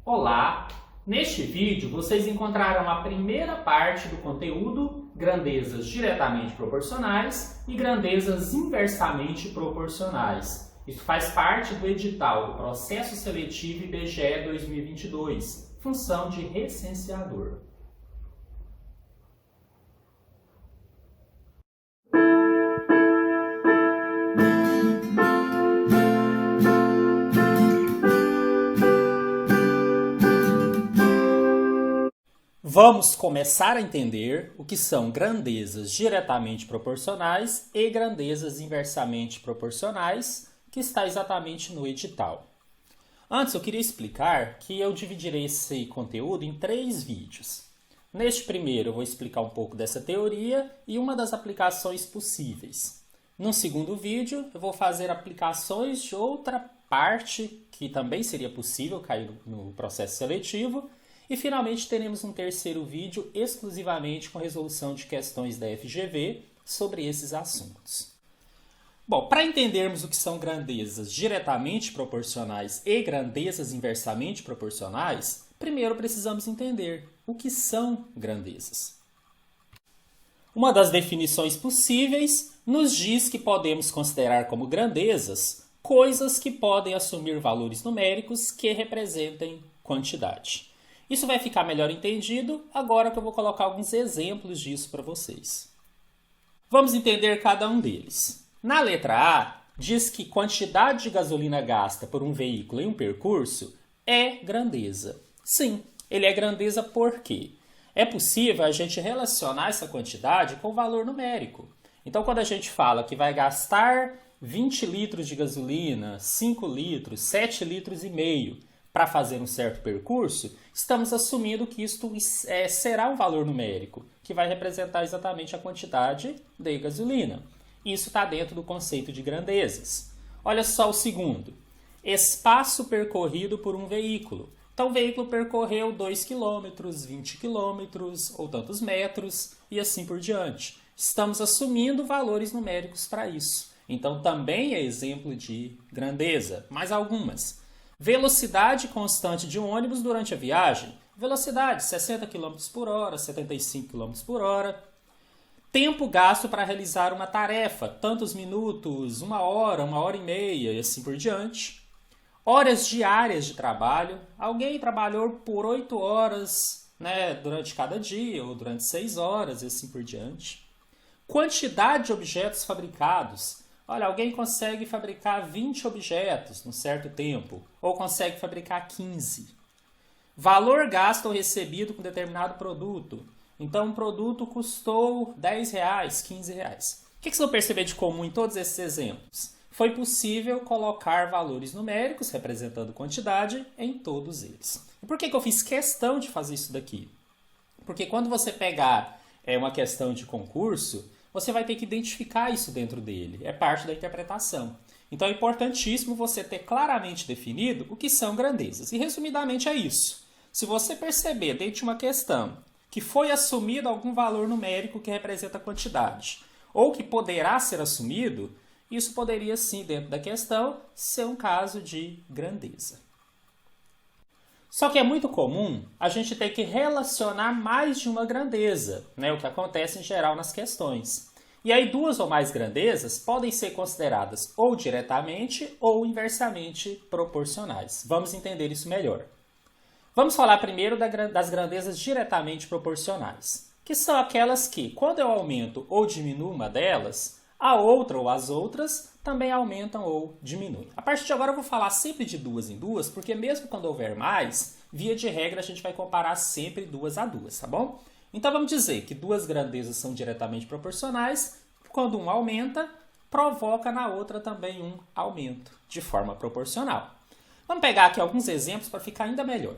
Olá! Neste vídeo vocês encontrarão a primeira parte do conteúdo, grandezas diretamente proporcionais e grandezas inversamente proporcionais. Isso faz parte do edital Processo Seletivo IBGE 2022, função de recenseador. Vamos começar a entender o que são grandezas diretamente proporcionais e grandezas inversamente proporcionais, que está exatamente no edital. Antes, eu queria explicar que eu dividirei esse conteúdo em 3 vídeos. Neste primeiro, eu vou explicar um pouco dessa teoria e uma das aplicações possíveis. No segundo vídeo, eu vou fazer aplicações de outra parte que também seria possível cair no processo seletivo. E finalmente teremos um terceiro vídeo exclusivamente com resolução de questões da FGV sobre esses assuntos. Bom, para entendermos o que são grandezas diretamente proporcionais e grandezas inversamente proporcionais, primeiro precisamos entender o que são grandezas. Uma das definições possíveis nos diz que podemos considerar como grandezas coisas que podem assumir valores numéricos que representem quantidade. Isso vai ficar melhor entendido agora que eu vou colocar alguns exemplos disso para vocês. Vamos entender cada um deles. Na letra A, diz que quantidade de gasolina gasta por um veículo em um percurso é grandeza. Sim, ele é grandeza por quê? É possível a gente relacionar essa quantidade com o valor numérico. Então, quando a gente fala que vai gastar 20 litros de gasolina, 5 litros, 7 litros e meio, para fazer um certo percurso, estamos assumindo que isto será um valor numérico, que vai representar exatamente a quantidade de gasolina. Isso está dentro do conceito de grandezas. Olha só o segundo. Espaço percorrido por um veículo. Então, o veículo percorreu 2 km, 20 km ou tantos metros e assim por diante. Estamos assumindo valores numéricos para isso. Então, também é exemplo de grandeza, mais algumas. Velocidade constante de um ônibus durante a viagem. Velocidade 60 km por hora, 75 km por hora. Tempo gasto para realizar uma tarefa, tantos minutos, 1 hora e meia e assim por diante. Horas diárias de trabalho. Alguém trabalhou por 8 horas, durante cada dia ou durante 6 horas e assim por diante. Quantidade de objetos fabricados. Olha, alguém consegue fabricar 20 objetos num certo tempo, ou consegue fabricar 15. Valor gasto ou recebido com determinado produto. Então, um produto custou R$10, R$15. O que vocês vão perceber de comum em todos esses exemplos? Foi possível colocar valores numéricos, representando quantidade, em todos eles. E por que eu fiz questão de fazer isso daqui? Porque quando você pegar uma questão de concurso, você vai ter que identificar isso dentro dele. É parte da interpretação. Então é importantíssimo você ter claramente definido o que são grandezas. E resumidamente é isso. Se você perceber dentro de uma questão que foi assumido algum valor numérico que representa a quantidade, ou que poderá ser assumido, isso poderia sim, dentro da questão, ser um caso de grandeza. Só que é muito comum a gente ter que relacionar mais de uma grandeza, o que acontece em geral nas questões. E aí 2 ou mais grandezas podem ser consideradas ou diretamente ou inversamente proporcionais. Vamos entender isso melhor. Vamos falar primeiro das grandezas diretamente proporcionais, que são aquelas que, quando eu aumento ou diminuo uma delas, a outra ou as outras também aumentam ou diminuem. A partir de agora eu vou falar sempre de 2 em 2, porque mesmo quando houver mais, via de regra a gente vai comparar sempre 2 a 2, tá bom? Então vamos dizer que 2 grandezas são diretamente proporcionais, quando um aumenta, provoca na outra também um aumento, de forma proporcional. Vamos pegar aqui alguns exemplos para ficar ainda melhor.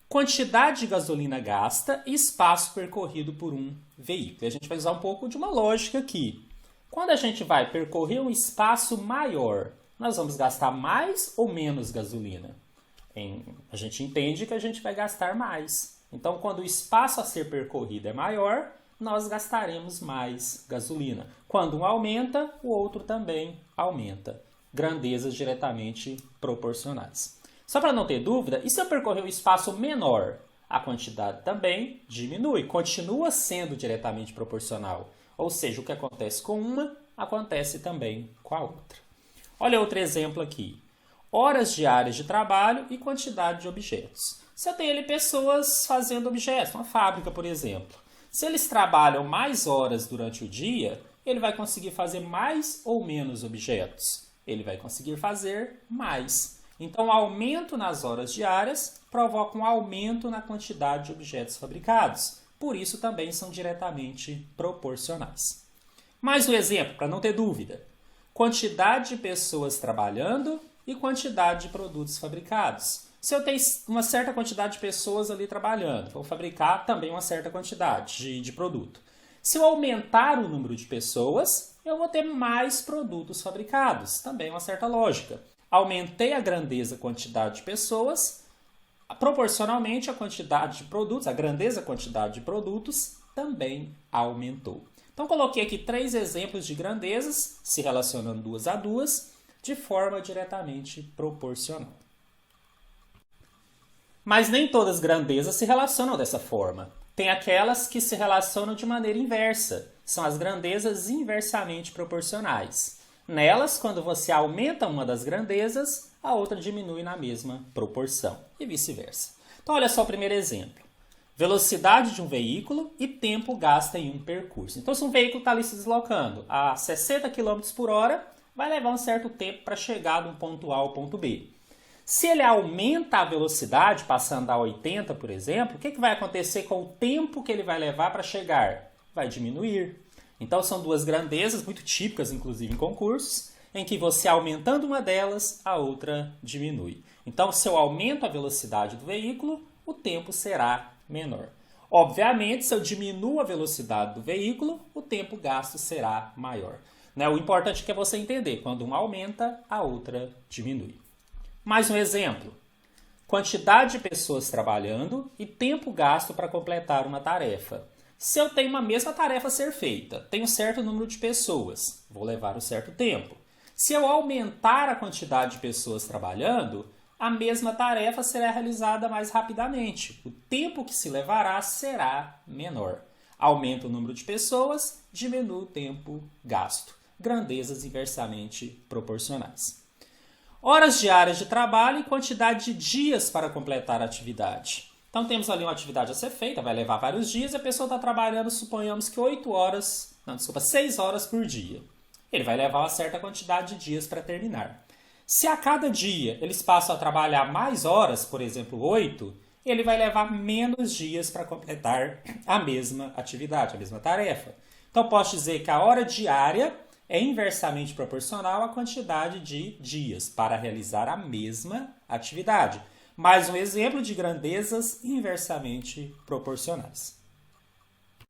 Quantidade de gasolina gasta e espaço percorrido por um veículo. A gente vai usar um pouco de uma lógica aqui. Quando a gente vai percorrer um espaço maior, nós vamos gastar mais ou menos gasolina? A gente entende que a gente vai gastar mais. Então, quando o espaço a ser percorrido é maior, nós gastaremos mais gasolina. Quando um aumenta, o outro também aumenta. Grandezas diretamente proporcionais. Só para não ter dúvida, e se eu percorrer um espaço menor? A quantidade também diminui, continua sendo diretamente proporcional. Ou seja, o que acontece com uma, acontece também com a outra. Olha outro exemplo aqui. Horas diárias de trabalho e quantidade de objetos. Se eu tenho ali pessoas fazendo objetos, uma fábrica, por exemplo. Se eles trabalham mais horas durante o dia, ele vai conseguir fazer mais ou menos objetos? Ele vai conseguir fazer mais. Então, o aumento nas horas diárias provoca um aumento na quantidade de objetos fabricados. Por isso, também são diretamente proporcionais. Mais um exemplo, para não ter dúvida. Quantidade de pessoas trabalhando e quantidade de produtos fabricados. Se eu tenho uma certa quantidade de pessoas ali trabalhando, vou fabricar também uma certa quantidade de produto. Se eu aumentar o número de pessoas, eu vou ter mais produtos fabricados. Também uma certa lógica. Aumentei a grandeza, a quantidade de pessoas, proporcionalmente a quantidade de produtos, a grandeza, a quantidade de produtos também aumentou. Então, coloquei aqui 3 exemplos de grandezas, se relacionando duas a duas, de forma diretamente proporcional. Mas nem todas as grandezas se relacionam dessa forma. Tem aquelas que se relacionam de maneira inversa. São as grandezas inversamente proporcionais. Nelas, quando você aumenta uma das grandezas, a outra diminui na mesma proporção, e vice-versa. Então, olha só o primeiro exemplo. Velocidade de um veículo e tempo gasto em um percurso. Então, se um veículo está ali se deslocando a 60 km por hora, vai levar um certo tempo para chegar de um ponto A ao ponto B. Se ele aumenta a velocidade, passando a 80, por exemplo, o que vai acontecer com o tempo que ele vai levar para chegar? Vai diminuir. Então, são duas grandezas muito típicas, inclusive em concursos, em que você aumentando uma delas, a outra diminui. Então, se eu aumento a velocidade do veículo, o tempo será menor. Obviamente, se eu diminuo a velocidade do veículo, o tempo gasto será maior. O importante é você entender, quando uma aumenta, a outra diminui. Mais um exemplo. Quantidade de pessoas trabalhando e tempo gasto para completar uma tarefa. Se eu tenho uma mesma tarefa a ser feita, tenho um certo número de pessoas, vou levar um certo tempo. Se eu aumentar a quantidade de pessoas trabalhando, a mesma tarefa será realizada mais rapidamente. O tempo que se levará será menor. Aumenta o número de pessoas, diminui o tempo gasto. Grandezas inversamente proporcionais. Horas diárias de trabalho e quantidade de dias para completar a atividade. Então, temos ali uma atividade a ser feita, vai levar vários dias, e a pessoa está trabalhando, suponhamos que 6 horas por dia. Ele vai levar uma certa quantidade de dias para terminar. Se a cada dia eles passam a trabalhar mais horas, por exemplo, 8, ele vai levar menos dias para completar a mesma atividade, a mesma tarefa. Então, posso dizer que a hora diária é inversamente proporcional à quantidade de dias para realizar a mesma atividade. Mais um exemplo de grandezas inversamente proporcionais.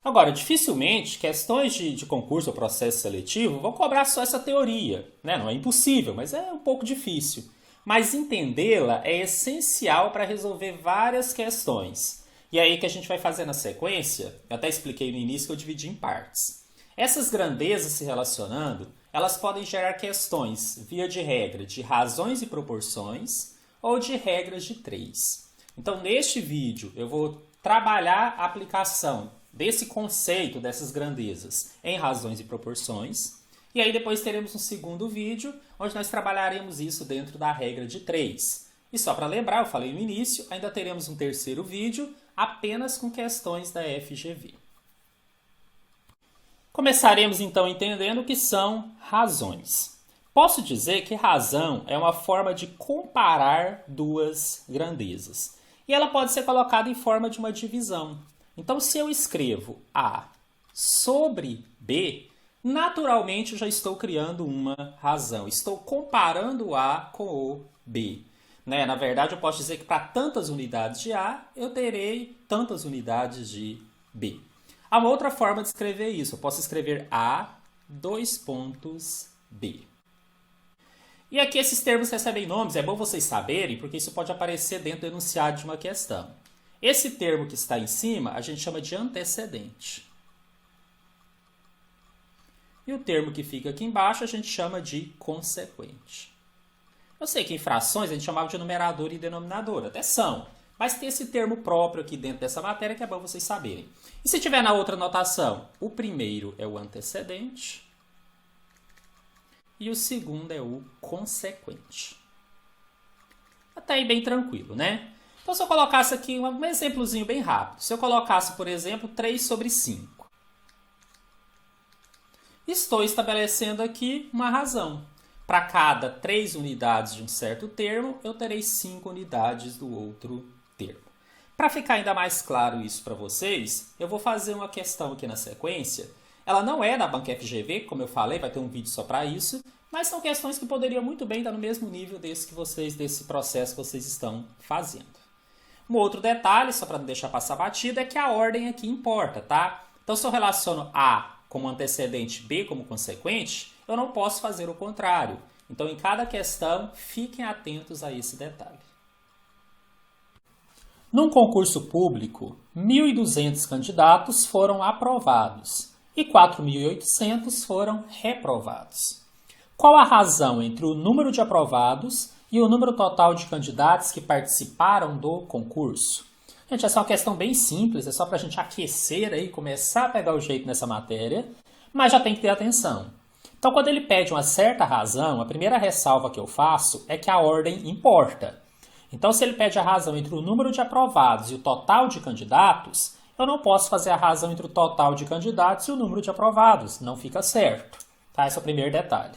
Agora, dificilmente questões de concurso ou processo seletivo vão cobrar só essa teoria. Não é impossível, mas é um pouco difícil. Mas entendê-la é essencial para resolver várias questões. E é aí que a gente vai fazer na sequência, eu até expliquei no início que eu dividi em partes. Essas grandezas se relacionando, elas podem gerar questões, via de regra, de razões e proporções ou de regras de 3. Então, neste vídeo, eu vou trabalhar a aplicação desse conceito, dessas grandezas, em razões e proporções. E aí depois teremos um segundo vídeo, onde nós trabalharemos isso dentro da regra de 3. E só para lembrar, eu falei no início, ainda teremos um terceiro vídeo apenas com questões da FGV. Começaremos então entendendo o que são razões. Posso dizer que razão é uma forma de comparar duas grandezas. E ela pode ser colocada em forma de uma divisão. Então, se eu escrevo A sobre B, naturalmente eu já estou criando uma razão. Estou comparando A com o B. Na verdade, eu posso dizer que para tantas unidades de A, eu terei tantas unidades de B. Há uma outra forma de escrever isso. Eu posso escrever A, B. E aqui esses termos recebem nomes. É bom vocês saberem, porque isso pode aparecer dentro do enunciado de uma questão. Esse termo que está em cima, a gente chama de antecedente. E o termo que fica aqui embaixo, a gente chama de consequente. Eu sei que em frações a gente chamava de numerador e denominador, até são. Mas tem esse termo próprio aqui dentro dessa matéria que é bom vocês saberem. E se tiver na outra notação, o primeiro é o antecedente e o segundo é o consequente. Até aí bem tranquilo, né? Então se eu colocasse aqui um exemplozinho bem rápido. Se eu colocasse, por exemplo, 3 sobre 5. Estou estabelecendo aqui uma razão. Para cada 3 unidades de um certo termo, eu terei 5 unidades do outro termo. Para ficar ainda mais claro isso para vocês, eu vou fazer uma questão aqui na sequência. Ela não é da banca FGV, como eu falei, vai ter um vídeo só para isso, mas são questões que poderiam muito bem estar no mesmo nível desse processo que vocês estão fazendo. Um outro detalhe, só para não deixar passar batida, é que a ordem aqui importa, tá? Então, se eu relaciono A como antecedente, B como consequente, eu não posso fazer o contrário. Então, em cada questão, fiquem atentos a esse detalhe. Num concurso público, 1.200 candidatos foram aprovados e 4.800 foram reprovados. Qual a razão entre o número de aprovados e o número total de candidatos que participaram do concurso? Gente, essa é uma questão bem simples, é só para a gente aquecer aí, começar a pegar o jeito nessa matéria, mas já tem que ter atenção. Então, quando ele pede uma certa razão, a primeira ressalva que eu faço é que a ordem importa. Então, se ele pede a razão entre o número de aprovados e o total de candidatos, eu não posso fazer a razão entre o total de candidatos e o número de aprovados, não fica certo. Tá? Esse é o primeiro detalhe.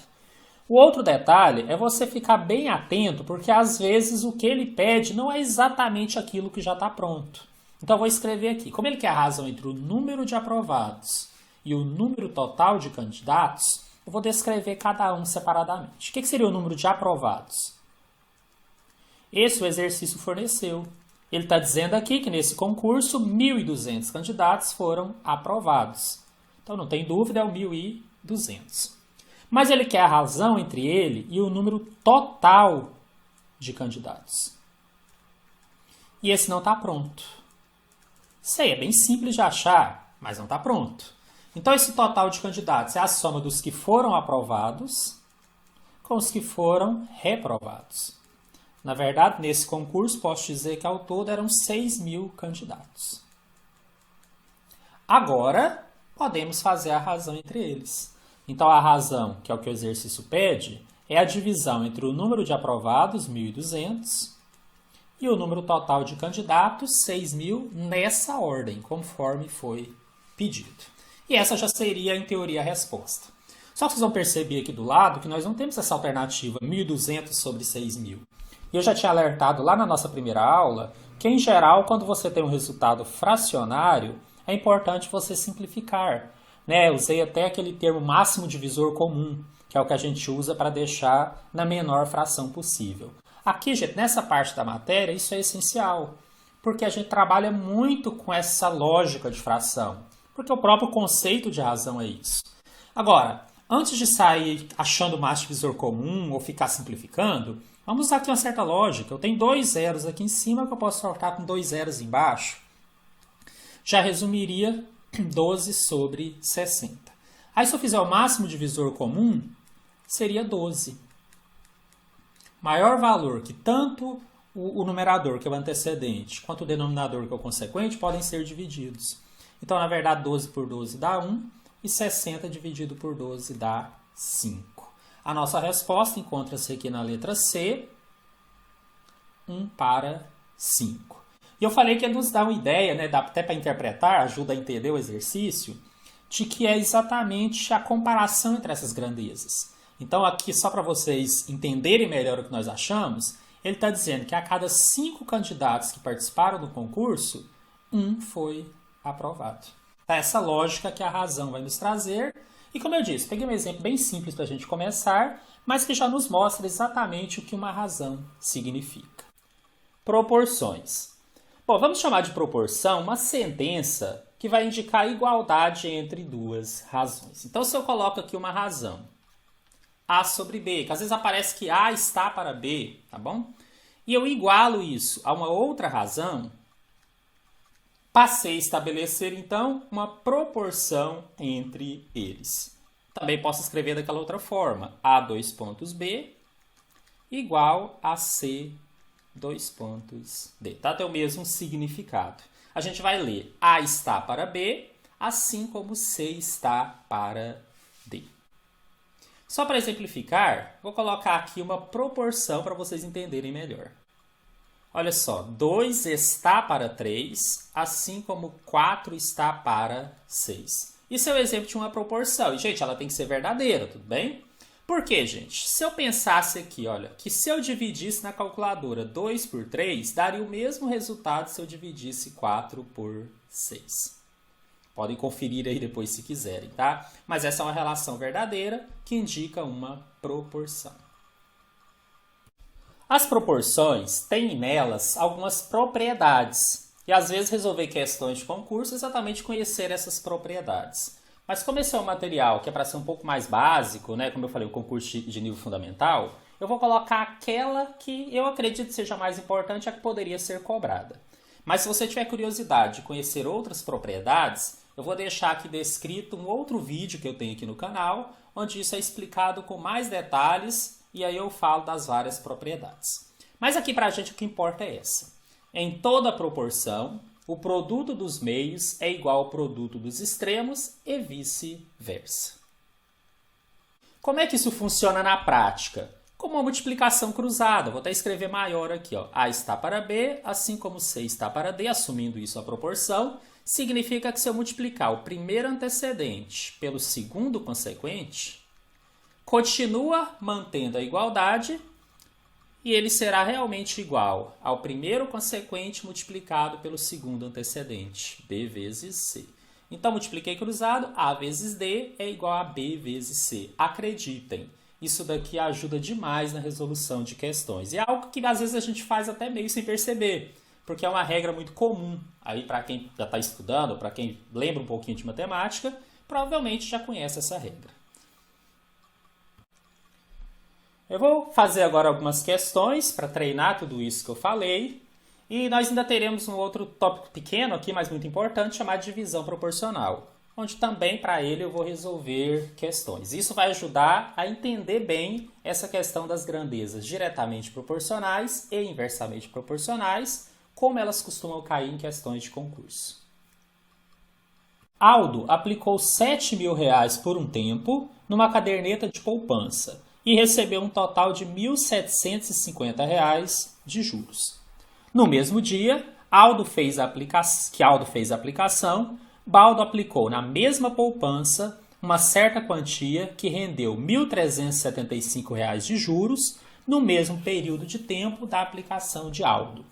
O outro detalhe é você ficar bem atento, porque às vezes o que ele pede não é exatamente aquilo que já está pronto. Então eu vou escrever aqui. Como ele quer a razão entre o número de aprovados e o número total de candidatos, eu vou descrever cada um separadamente. O que seria o número de aprovados? Esse o exercício forneceu. Ele está dizendo aqui que nesse concurso 1.200 candidatos foram aprovados. Então não tem dúvida, é o 1.200. Mas ele quer a razão entre ele e o número total de candidatos. E esse não está pronto. Isso aí é bem simples de achar, mas não está pronto. Então esse total de candidatos é a soma dos que foram aprovados com os que foram reprovados. Na verdade, nesse concurso, posso dizer que ao todo eram 6.000 candidatos. Agora, podemos fazer a razão entre eles. Então, a razão, que é o que o exercício pede, é a divisão entre o número de aprovados, 1.200, e o número total de candidatos, 6.000, nessa ordem, conforme foi pedido. E essa já seria, em teoria, a resposta. Só que vocês vão perceber aqui do lado que nós não temos essa alternativa 1.200 sobre 6.000. E eu já tinha alertado lá na nossa primeira aula que, em geral, quando você tem um resultado fracionário, é importante você simplificar. Né? Eu usei até aquele termo máximo divisor comum, que é o que a gente usa para deixar na menor fração possível. Aqui, gente, nessa parte da matéria, isso é essencial, porque a gente trabalha muito com essa lógica de fração, porque o próprio conceito de razão é isso. Agora, antes de sair achando o máximo divisor comum ou ficar simplificando, vamos usar aqui uma certa lógica. Eu tenho 2 zeros aqui em cima que eu posso trocar com 2 zeros embaixo. Já resumiria 12 sobre 60. Aí se eu fizer o máximo divisor comum, seria 12. Maior valor que tanto o numerador, que é o antecedente, quanto o denominador, que é o consequente, podem ser divididos. Então, na verdade, 12 por 12 dá 1 e 60 dividido por 12 dá 5. A nossa resposta encontra-se aqui na letra C, 1 para 5. E eu falei que ele nos dá uma ideia, né, dá até para interpretar, ajuda a entender o exercício, de que é exatamente a comparação entre essas grandezas. Então, aqui, só para vocês entenderem melhor o que nós achamos, ele está dizendo que a cada 5 candidatos que participaram do concurso, 1 foi aprovado. Tá essa lógica que a razão vai nos trazer. E como eu disse, peguei um exemplo bem simples para a gente começar, mas que já nos mostra exatamente o que uma razão significa. Proporções. Bom, vamos chamar de proporção uma sentença que vai indicar a igualdade entre duas razões. Então, se eu coloco aqui uma razão, A sobre B, que às vezes aparece que A está para B, tá bom? E eu igualo isso a uma outra razão, passei a estabelecer, então, uma proporção entre eles. Também posso escrever daquela outra forma, A 2 pontos B igual a C, dois pontos, D. Tá? Tem o mesmo significado. A gente vai ler A está para B, assim como C está para D. Só para exemplificar, vou colocar aqui uma proporção para vocês entenderem melhor. Olha só, 2 está para 3, assim como 4 está para 6. Isso é o exemplo de uma proporção. E, gente, ela tem que ser verdadeira, tudo bem? Por quê, gente? Se eu pensasse aqui, olha, que se eu dividisse na calculadora 2 por 3, daria o mesmo resultado se eu dividisse 4 por 6. Podem conferir aí depois se quiserem, tá? Mas essa é uma relação verdadeira que indica uma proporção. As proporções têm nelas algumas propriedades. E às vezes resolver questões de concurso é exatamente conhecer essas propriedades. Mas como esse é um material que é para ser um pouco mais básico, né, como eu falei, o concurso de nível fundamental, eu vou colocar aquela que eu acredito seja mais importante, a que poderia ser cobrada. Mas se você tiver curiosidade de conhecer outras propriedades, eu vou deixar aqui descrito um outro vídeo que eu tenho aqui no canal, onde isso é explicado com mais detalhes e aí eu falo das várias propriedades. Mas aqui pra gente o que importa é essa. Em toda proporção, o produto dos meios é igual ao produto dos extremos e vice-versa. Como é que isso funciona na prática? Como uma multiplicação cruzada. Vou até escrever maior aqui, ó. A está para B, assim como C está para D, assumindo isso a proporção, significa que se eu multiplicar o primeiro antecedente pelo segundo consequente, continua mantendo a igualdade e ele será realmente igual ao primeiro consequente multiplicado pelo segundo antecedente, B vezes C. Então, multipliquei cruzado, A vezes D é igual a B vezes C. Acreditem, isso daqui ajuda demais na resolução de questões. E é algo que às vezes a gente faz até meio sem perceber, porque é uma regra muito comum. Aí, para quem já está estudando, para quem lembra um pouquinho de matemática, provavelmente já conhece essa regra. Eu vou fazer agora algumas questões para treinar tudo isso que eu falei. E nós ainda teremos um outro tópico pequeno aqui, mas muito importante, chamado divisão proporcional, onde também para ele eu vou resolver questões. Isso vai ajudar a entender bem essa questão das grandezas diretamente proporcionais e inversamente proporcionais, como elas costumam cair em questões de concurso. Aldo aplicou R$7.000 por um tempo numa caderneta de poupança e recebeu um total de R$1.750 de juros. No mesmo dia que Aldo fez a aplicação, Baldo aplicou na mesma poupança uma certa quantia que rendeu R$1.375 de juros no mesmo período de tempo da aplicação de Aldo.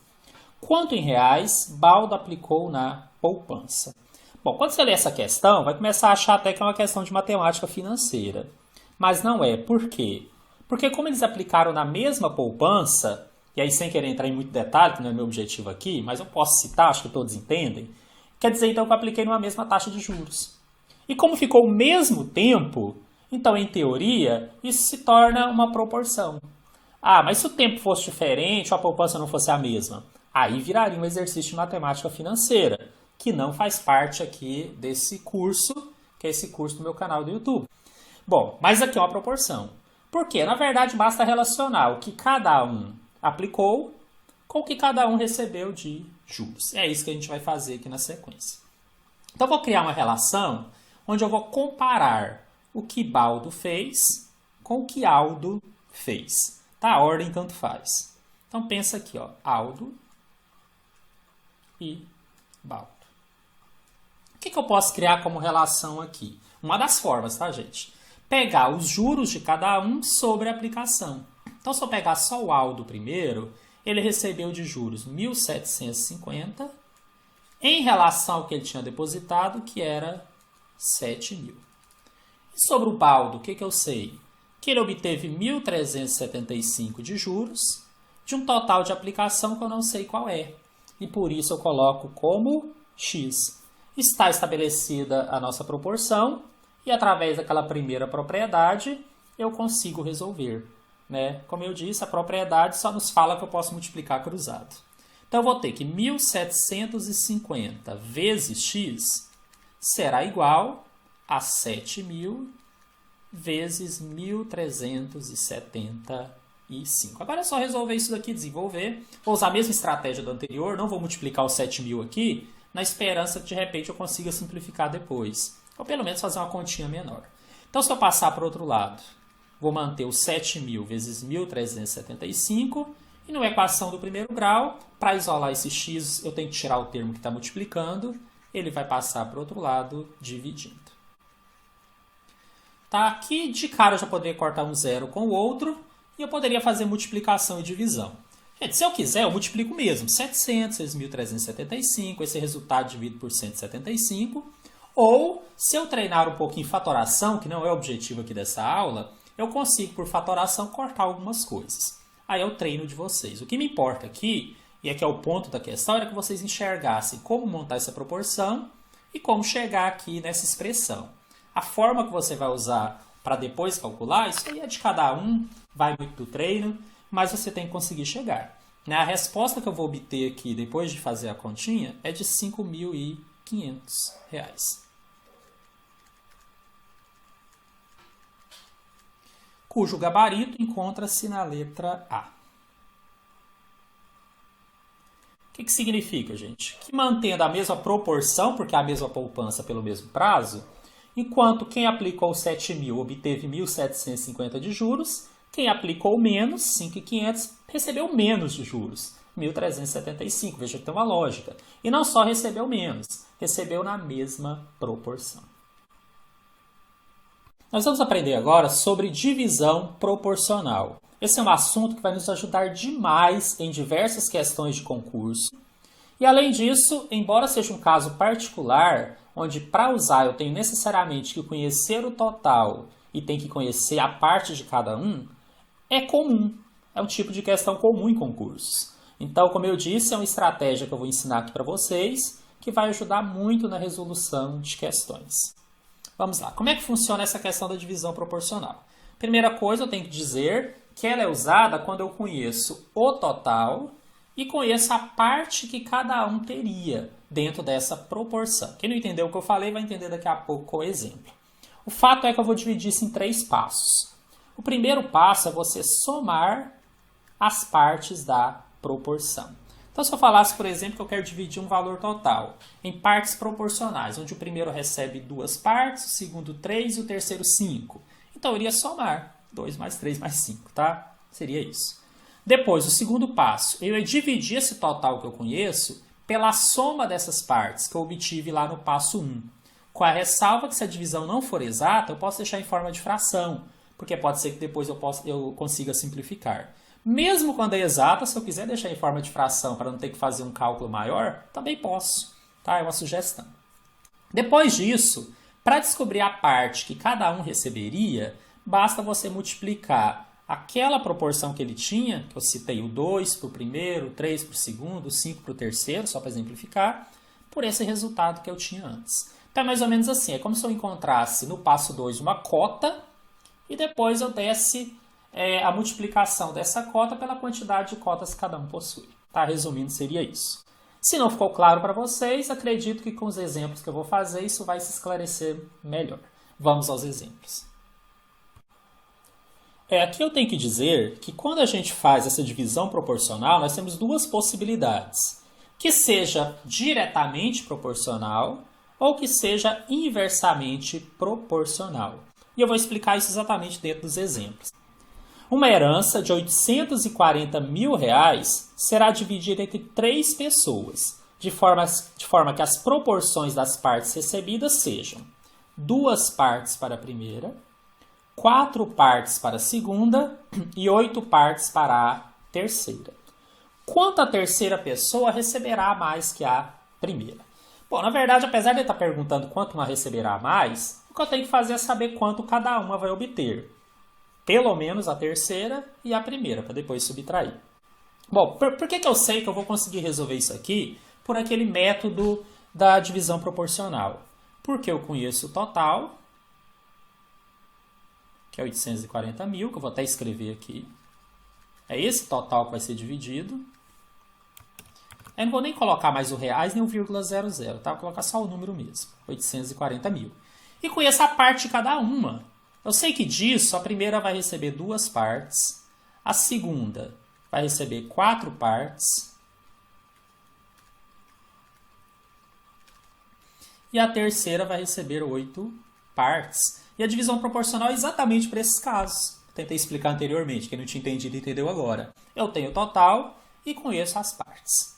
Quanto em reais Baldo aplicou na poupança? Bom, quando você lê essa questão, vai começar a achar até que é uma questão de matemática financeira. Mas não é. Por quê? Porque como eles aplicaram na mesma poupança, e aí sem querer entrar em muito detalhe, que não é meu objetivo aqui, mas eu posso citar, acho que todos entendem, quer dizer então que eu apliquei numa mesma taxa de juros. E como ficou o mesmo tempo, então em teoria, isso se torna uma proporção. Ah, mas se o tempo fosse diferente ou a poupança não fosse a mesma? Aí viraria um exercício de matemática financeira, que não faz parte aqui desse curso, que é esse curso do meu canal do YouTube. Bom, mas aqui é uma proporção. Por quê? Na verdade, basta relacionar o que cada um aplicou com o que cada um recebeu de juros. É isso que a gente vai fazer aqui na sequência. Então, eu vou criar uma relação onde eu vou comparar o que Baldo fez com o que Aldo fez. Tá? A ordem tanto faz. Então, pensa aqui, ó, Aldo e Baldo. O que eu posso criar como relação aqui? Uma das formas, tá, gente? Pegar os juros de cada um sobre a aplicação. Então, se eu pegar só o Aldo primeiro, ele recebeu de juros 1.750 em relação ao que ele tinha depositado, que era 7.000. E sobre o Baldo, o que eu sei? Que ele obteve 1.375 de juros, de um total de aplicação que eu não sei qual é. E por isso eu coloco como X. Está estabelecida a nossa proporção e através daquela primeira propriedade eu consigo resolver. Né? Como eu disse, a propriedade só nos fala que eu posso multiplicar cruzado. Então eu vou ter que 1.750 vezes x será igual a 7.000 vezes 1.375. Agora é só resolver isso daqui, desenvolver. Vou usar a mesma estratégia do anterior, não vou multiplicar os 7.000 aqui, na esperança que de repente eu consiga simplificar depois. Ou pelo menos fazer uma continha menor. Então se eu passar para o outro lado, vou manter os 7.000 vezes 1.375. E numa equação do primeiro grau, para isolar esse x, eu tenho que tirar o termo que está multiplicando. Ele vai passar para o outro lado, dividindo. Tá? Aqui, de cara, eu já poderia cortar um zero com o outro. E eu poderia fazer multiplicação e divisão. Gente, se eu quiser, eu multiplico mesmo. 700 vezes 1.375, esse resultado dividido por 175. Ou, se eu treinar um pouquinho fatoração, que não é o objetivo aqui dessa aula, eu consigo, por fatoração, cortar algumas coisas. Aí é o treino de vocês. O que me importa aqui, e aqui é o ponto da questão, era que vocês enxergassem como montar essa proporção e como chegar aqui nessa expressão. A forma que você vai usar para depois calcular, isso aí é de cada um, vai muito do treino, mas você tem que conseguir chegar. A resposta que eu vou obter aqui, depois de fazer a continha, é de R$ 5.500. Cujo gabarito encontra-se na letra A. O que significa, gente? Que mantendo a mesma proporção, porque é a mesma poupança pelo mesmo prazo, enquanto quem aplicou 7.000 obteve 1.750 de juros, quem aplicou menos, 5.500, recebeu menos de juros, 1.375. Veja que tem uma lógica. E não só recebeu menos, recebeu na mesma proporção. Nós vamos aprender agora sobre divisão proporcional. Esse é um assunto que vai nos ajudar demais em diversas questões de concurso. E além disso, embora seja um caso particular, onde para usar eu tenho necessariamente que conhecer o total e tem que conhecer a parte de cada um, é comum. É um tipo de questão comum em concursos. Então, como eu disse, é uma estratégia que eu vou ensinar aqui para vocês, que vai ajudar muito na resolução de questões. Vamos lá. Como é que funciona essa questão da divisão proporcional? Primeira coisa, eu tenho que dizer que ela é usada quando eu conheço o total e conheço a parte que cada um teria dentro dessa proporção. Quem não entendeu o que eu falei vai entender daqui a pouco com o exemplo. O fato é que eu vou dividir isso em 3 passos. O primeiro passo é você somar as partes da proporção. Então, se eu falasse, por exemplo, que eu quero dividir um valor total em partes proporcionais, onde o primeiro recebe 2 partes, o segundo 3 e o terceiro 5. Então, eu iria somar 2 mais 3 mais 5, tá? Seria isso. Depois, o segundo passo, eu ia dividir esse total que eu conheço pela soma dessas partes que eu obtive lá no passo 1. Com a ressalva que se a divisão não for exata, eu posso deixar em forma de fração, porque pode ser que depois eu consiga simplificar. Mesmo quando é exata, se eu quiser deixar em forma de fração para não ter que fazer um cálculo maior, também posso. Tá? É uma sugestão. Depois disso, para descobrir a parte que cada um receberia, basta você multiplicar aquela proporção que ele tinha, que eu citei o 2 para o primeiro, o 3 para o segundo, o 5 para o terceiro, só para exemplificar, por esse resultado que eu tinha antes. Então é mais ou menos assim, é como se eu encontrasse no passo 2 uma cota e depois eu desse a multiplicação dessa cota pela quantidade de cotas que cada um possui. Tá? Resumindo, seria isso. Se não ficou claro para vocês, acredito que com os exemplos que eu vou fazer, isso vai se esclarecer melhor. Vamos aos exemplos. Aqui eu tenho que dizer que quando a gente faz essa divisão proporcional, nós temos 2 possibilidades. Que seja diretamente proporcional ou que seja inversamente proporcional. E eu vou explicar isso exatamente dentro dos exemplos. Uma herança de R$840 mil será dividida entre 3 pessoas, de forma que as proporções das partes recebidas sejam 2 partes para a primeira, 4 partes para a segunda e 8 partes para a terceira. Quanto a terceira pessoa receberá mais que a primeira? Bom, na verdade, apesar de ele estar perguntando quanto uma receberá mais, o que eu tenho que fazer é saber quanto cada uma vai obter. Pelo menos a terceira e a primeira, para depois subtrair. Bom, por que eu sei que eu vou conseguir resolver isso aqui por aquele método da divisão proporcional? Porque eu conheço o total, que é 840 mil, que eu vou até escrever aqui. É esse total que vai ser dividido. Eu não vou nem colocar mais o reais nem o 0,00, tá? Vou colocar só o número mesmo, 840 mil. E conheço a parte de cada uma. Eu sei que disso, a primeira vai receber 2 partes, A segunda vai receber 4 partes. E a terceira vai receber 8 partes. E a divisão proporcional é exatamente para esses casos. Tentei explicar anteriormente, quem não tinha entendido entendeu agora. Eu tenho o total e conheço as partes.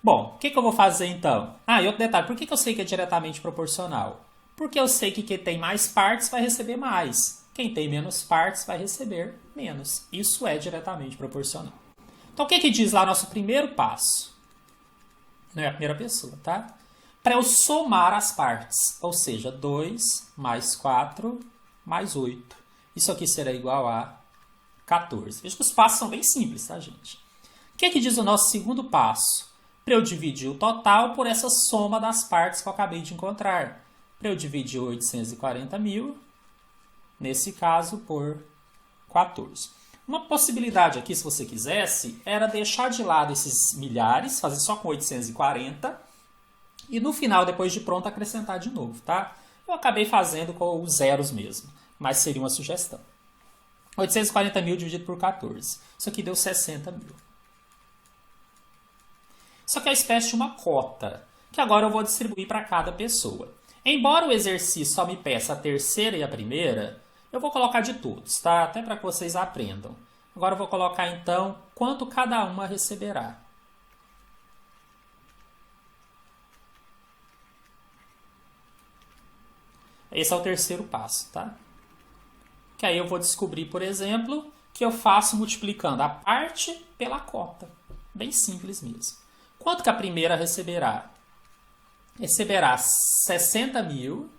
Bom, o que eu vou fazer então? E outro detalhe, por que eu sei que é diretamente proporcional? Porque eu sei que quem tem mais partes vai receber mais. Quem tem menos partes vai receber menos. Isso é diretamente proporcional. Então o que diz lá nosso primeiro passo? Não é a primeira pessoa, tá? Para eu somar as partes, ou seja, 2 mais 4 mais 8. Isso aqui será igual a 14. Veja que os passos são bem simples, tá, gente? O que diz o nosso segundo passo? Para eu dividir o total por essa soma das partes que eu acabei de encontrar. Para eu dividir 840 mil, nesse caso, por 14. Uma possibilidade aqui, se você quisesse, era deixar de lado esses milhares, fazer só com 840 e no final, depois de pronto, acrescentar de novo, tá? Eu acabei fazendo com os zeros mesmo, mas seria uma sugestão. 840 mil dividido por 14. Isso aqui deu 60 mil. Isso aqui é uma espécie de uma cota, que agora eu vou distribuir para cada pessoa. Embora o exercício só me peça a terceira e a primeira, eu vou colocar de todos, tá? Até para que vocês aprendam. Agora eu vou colocar, então, quanto cada uma receberá. Esse é o terceiro passo, tá? Que aí eu vou descobrir, por exemplo, que eu faço multiplicando a parte pela cota. Bem simples mesmo. Quanto que a primeira receberá? Receberá 60 mil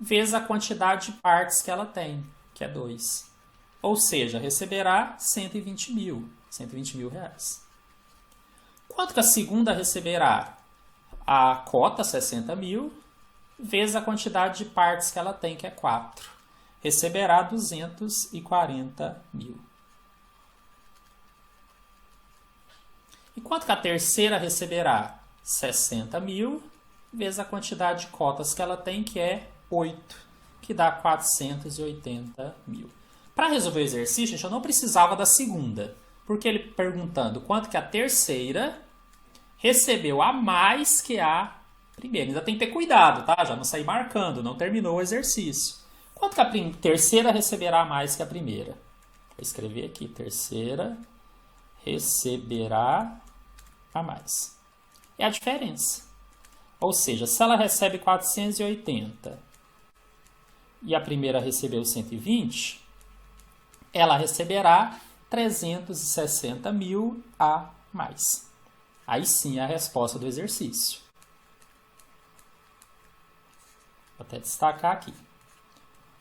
vezes a quantidade de partes que ela tem, que é 2. Ou seja, receberá 120 mil. 120 mil reais. Quanto que a segunda receberá? A cota, 60 mil, vezes a quantidade de partes que ela tem, que é 4. Receberá 240 mil. E quanto que a terceira receberá? 60 mil, vezes a quantidade de cotas que ela tem, que é 8, que dá 480 mil. Para resolver o exercício, gente, eu não precisava da segunda, porque ele perguntando quanto que a terceira recebeu a mais que a primeira. Ainda tem que ter cuidado, tá? Já não sair marcando, não terminou o exercício. Quanto que a terceira receberá mais que a primeira? Vou escrever aqui, terceira receberá a mais. É a diferença. Ou seja, se ela recebe 480 e a primeira recebeu 120, ela receberá 360 mil a mais. Aí sim é a resposta do exercício. Vou até destacar aqui.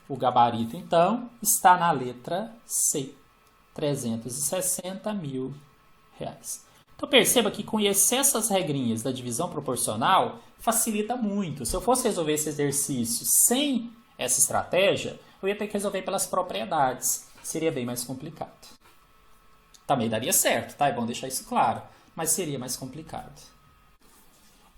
O gabarito, então, está na letra C. 360 mil reais. Então perceba que conhecer essas regrinhas da divisão proporcional facilita muito. Se eu fosse resolver esse exercício sem essa estratégia, eu ia ter que resolver pelas propriedades. Seria bem mais complicado. Também daria certo, tá? É bom deixar isso claro, mas seria mais complicado.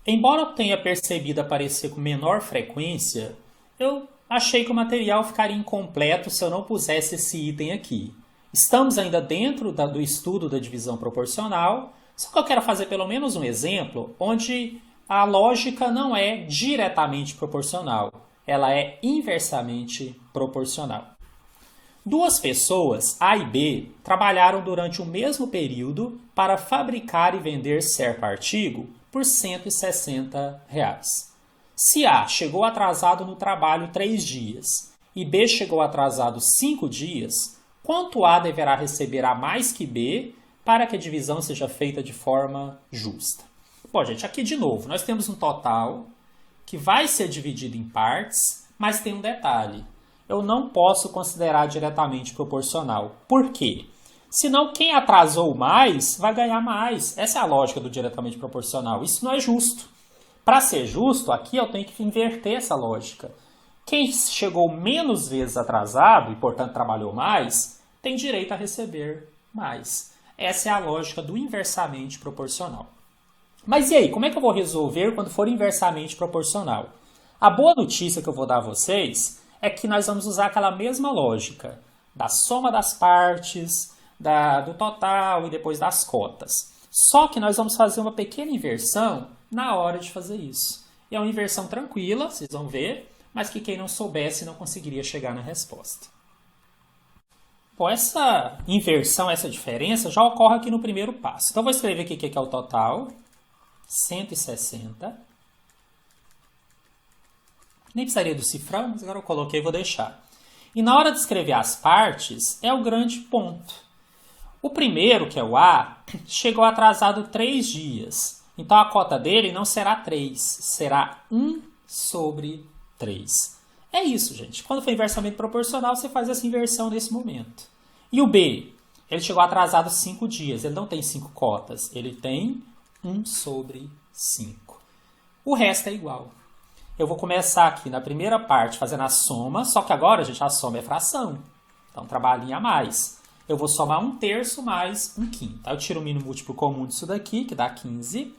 Embora eu tenha percebido aparecer com menor frequência, eu achei que o material ficaria incompleto se eu não pusesse esse item aqui. Estamos ainda dentro do estudo da divisão proporcional, só que eu quero fazer pelo menos um exemplo onde a lógica não é diretamente proporcional, ela é inversamente proporcional. Duas pessoas, A e B, trabalharam durante o mesmo período para fabricar e vender certo artigo por R$ 160. Se A chegou atrasado no trabalho 3 dias e B chegou atrasado 5 dias, quanto A deverá receber a mais que B para que a divisão seja feita de forma justa? Bom, gente, aqui de novo, nós temos um total que vai ser dividido em partes, mas tem um detalhe. Eu não posso considerar diretamente proporcional. Por quê? Senão quem atrasou mais vai ganhar mais. Essa é a lógica do diretamente proporcional. Isso não é justo. Para ser justo, aqui eu tenho que inverter essa lógica. Quem chegou menos vezes atrasado e, portanto, trabalhou mais, tem direito a receber mais. Essa é a lógica do inversamente proporcional. Mas e aí, como é que eu vou resolver quando for inversamente proporcional? A boa notícia que eu vou dar a vocês é que nós vamos usar aquela mesma lógica. da soma das partes, do total e depois das cotas. Só que nós vamos fazer uma pequena inversão na hora de fazer isso. E é uma inversão tranquila, vocês vão ver, mas que quem não soubesse não conseguiria chegar na resposta. Bom, essa inversão, essa diferença já ocorre aqui no primeiro passo. Então, vou escrever aqui o que é o total. 160. Nem precisaria do cifrão, mas agora eu coloquei e vou deixar. E na hora de escrever as partes, é o grande ponto. O primeiro, que é o A, chegou atrasado 3 dias. Então, a cota dele não será 3, será 1 sobre 3. É isso, gente. Quando for inversamente proporcional, você faz essa inversão nesse momento. E o B? Ele chegou atrasado 5 dias. Ele não tem 5 cotas. Ele tem 1 sobre 5. O resto é igual. Eu vou começar aqui na primeira parte fazendo a soma, só que agora, gente, a soma é fração. Então, trabalhinho a mais. Eu vou somar 1/3 mais 1/5. Eu tiro o mínimo múltiplo comum disso daqui, que dá 15.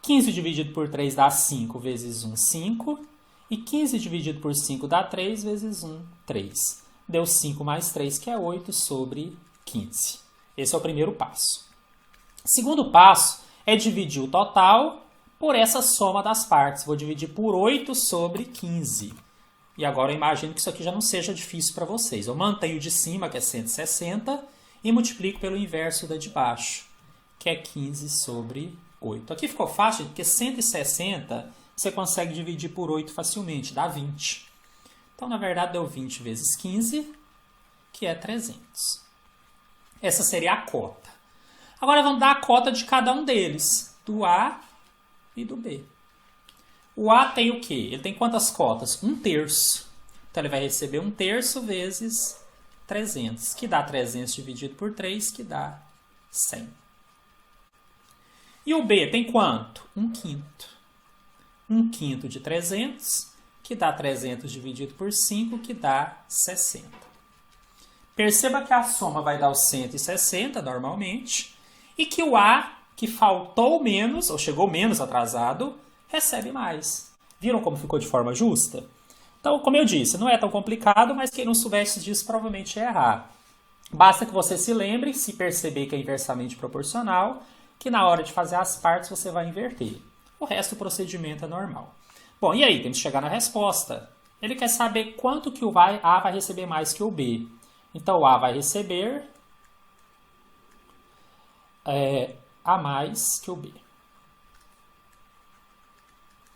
15 dividido por 3 dá 5 vezes 1, 5. E 15 dividido por 5 dá 3 vezes 1, 3. Deu 5 mais 3, que é 8 sobre 15. Esse é o primeiro passo. Segundo passo é dividir o total por essa soma das partes. Vou dividir por 8 sobre 15. E agora eu imagino que isso aqui já não seja difícil para vocês. Eu mantenho o de cima, que é 160, e multiplico pelo inverso da de baixo, que é 15 sobre 8. Aqui ficou fácil, porque 160 você consegue dividir por 8 facilmente, dá 20. Então, na verdade, deu 20 vezes 15, que é 300. Essa seria a cota. Agora, vamos dar a cota de cada um deles, do A e do B. O A tem o quê? Ele tem quantas cotas? 1/3. Então, ele vai receber 1/3 vezes 300, que dá 300 dividido por 3, que dá 100. E o B tem quanto? 1/5. 1/5 de 300, que dá 300 dividido por 5, que dá 60. Perceba que a soma vai dar os 160, normalmente, e que o A, que faltou menos, ou chegou menos atrasado, recebe mais. Viram como ficou de forma justa? Então, como eu disse, não é tão complicado, mas quem não soubesse disso provavelmente ia errar. Basta que você se lembre, se perceber que é inversamente proporcional, que na hora de fazer as partes você vai inverter. O resto do procedimento é normal. Bom, e aí? Temos que chegar na resposta. Ele quer saber quanto que o A vai receber mais que o B. Então, o A vai receber a mais que o B.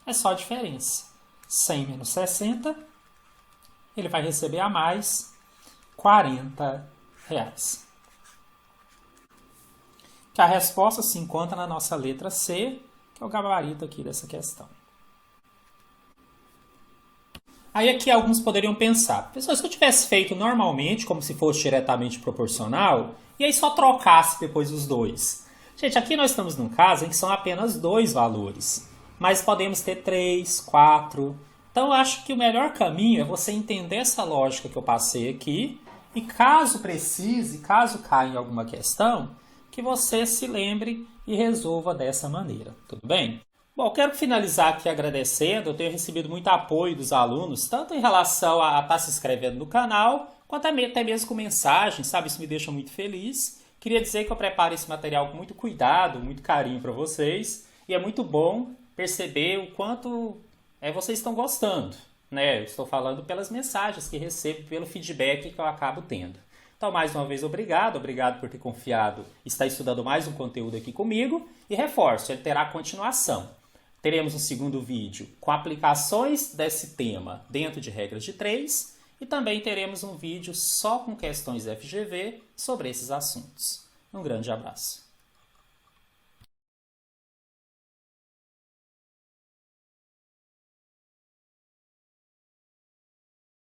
É só a diferença. 100 menos 60, ele vai receber a mais R$40. Que a resposta se encontra na nossa letra C, que é o gabarito aqui dessa questão. Aí aqui alguns poderiam pensar, pessoal, se eu tivesse feito normalmente, como se fosse diretamente proporcional, e aí só trocasse depois os dois. Gente, aqui nós estamos num caso em que são apenas 2 valores, mas podemos ter 3, 4. Então eu acho que o melhor caminho é você entender essa lógica que eu passei aqui, e caso precise, caso caia em alguma questão, que você se lembre e resolva dessa maneira, tudo bem? Bom, eu quero finalizar aqui agradecendo, eu tenho recebido muito apoio dos alunos, tanto em relação a estar se inscrevendo no canal, quanto até mesmo com mensagens, sabe? Isso me deixa muito feliz. Queria dizer que eu preparo esse material com muito cuidado, muito carinho para vocês, e é muito bom perceber o quanto vocês estão gostando, né? Eu estou falando pelas mensagens que recebo, pelo feedback que eu acabo tendo. Então, mais uma vez, obrigado por ter confiado e estar estudando mais um conteúdo aqui comigo, e reforço, ele terá continuação. Teremos um segundo vídeo com aplicações desse tema dentro de regras de 3 e também teremos um vídeo só com questões FGV sobre esses assuntos. Um grande abraço.